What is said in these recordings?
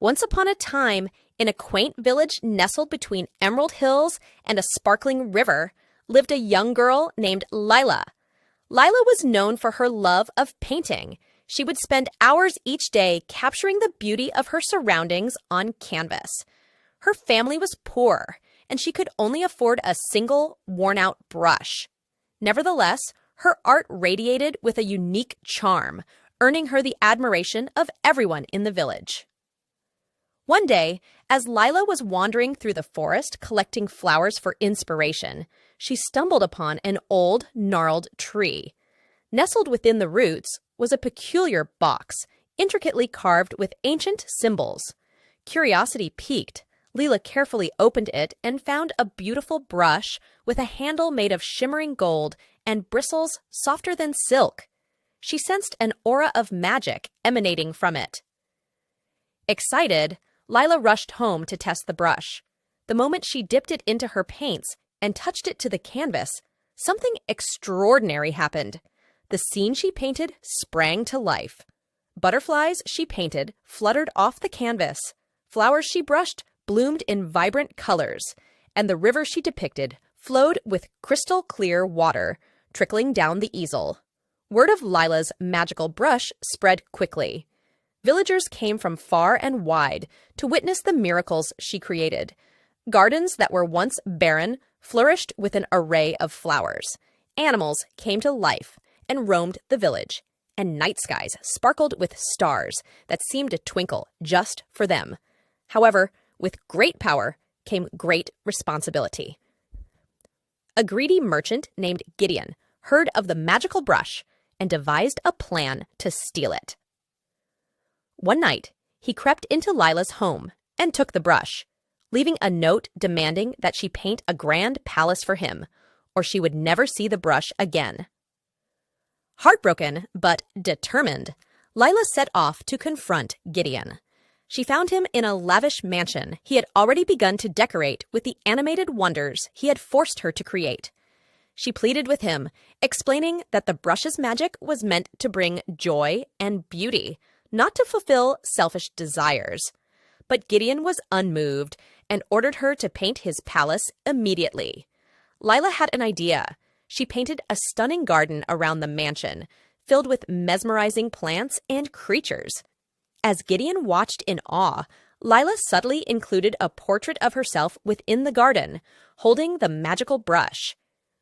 Once upon a time, in a quaint village nestled between emerald hills and a sparkling river, lived a young girl named Lila. Lila was known for her love of painting. She would spend hours each day capturing the beauty of her surroundings on canvas. Her family was poor, and she could only afford a single, worn-out brush. Nevertheless, her art radiated with a unique charm, earning her the admiration of everyone in the village. One day, as Lila was wandering through the forest collecting flowers for inspiration, she stumbled upon an old, gnarled tree. Nestled within the roots was a peculiar box, intricately carved with ancient symbols. Curiosity piqued. Lila carefully opened it and found a beautiful brush with a handle made of shimmering gold and bristles softer than silk. She sensed an aura of magic emanating from it. Excited, Lila rushed home to test the brush. The moment she dipped it into her paints and touched it to the canvas, something extraordinary happened. The scene she painted sprang to life. Butterflies she painted fluttered off the canvas. Flowers she brushed bloomed in vibrant colors, and the river she depicted flowed with crystal clear water trickling down the easel. Word of Lila's magical brush spread quickly. Villagers came from far and wide to witness the miracles she created. Gardens that were once barren flourished with an array of flowers. Animals came to life and roamed the village, and night skies sparkled with stars that seemed to twinkle just for them. However, with great power came great responsibility. A greedy merchant named Gideon heard of the magical brush and devised a plan to steal it. One night, he crept into Lila's home and took the brush, leaving a note demanding that she paint a grand palace for him, or she would never see the brush again. Heartbroken but determined, Lila set off to confront Gideon. She found him in a lavish mansion he had already begun to decorate with the animated wonders he had forced her to create. She pleaded with him, explaining that the brush's magic was meant to bring joy and beauty, not to fulfill selfish desires. But Gideon was unmoved and ordered her to paint his palace immediately. Lila had an idea. She painted a stunning garden around the mansion, filled with mesmerizing plants and creatures. As Gideon watched in awe, Lila subtly included a portrait of herself within the garden, holding the magical brush.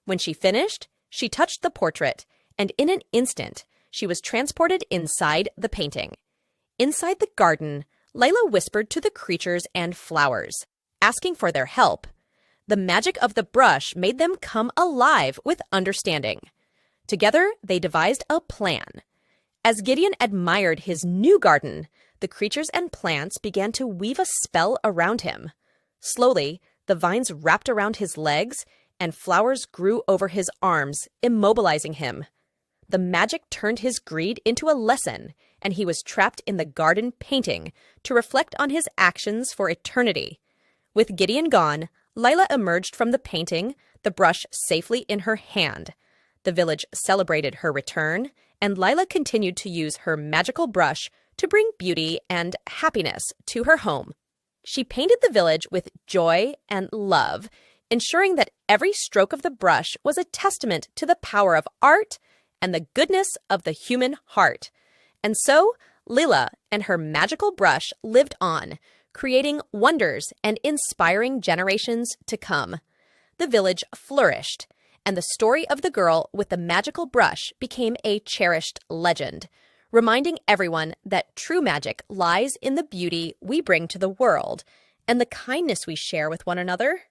When she finished, she touched the portrait, and in an instant, she was transported inside the painting. Inside the garden, Lila whispered to the creatures and flowers, asking for their help. The magic of the brush made them come alive with understanding. Together, they devised a plan. As Gideon admired his new garden, the creatures and plants began to weave a spell around him. Slowly, the vines wrapped around his legs, and flowers grew over his arms, immobilizing him. The magic turned his greed into a lesson, and he was trapped in the garden painting to reflect on his actions for eternity. With Gideon gone, Lila emerged from the painting, the brush safely in her hand. The village celebrated her return, and Lila continued to use her magical brush to bring beauty and happiness to her home. She painted the village with joy and love, ensuring that every stroke of the brush was a testament to the power of art and the goodness of the human heart. And so, Lila and her magical brush lived on, creating wonders and inspiring generations to come. The village flourished, and the story of the girl with the magical brush became a cherished legend, reminding everyone that true magic lies in the beauty we bring to the world and the kindness we share with one another.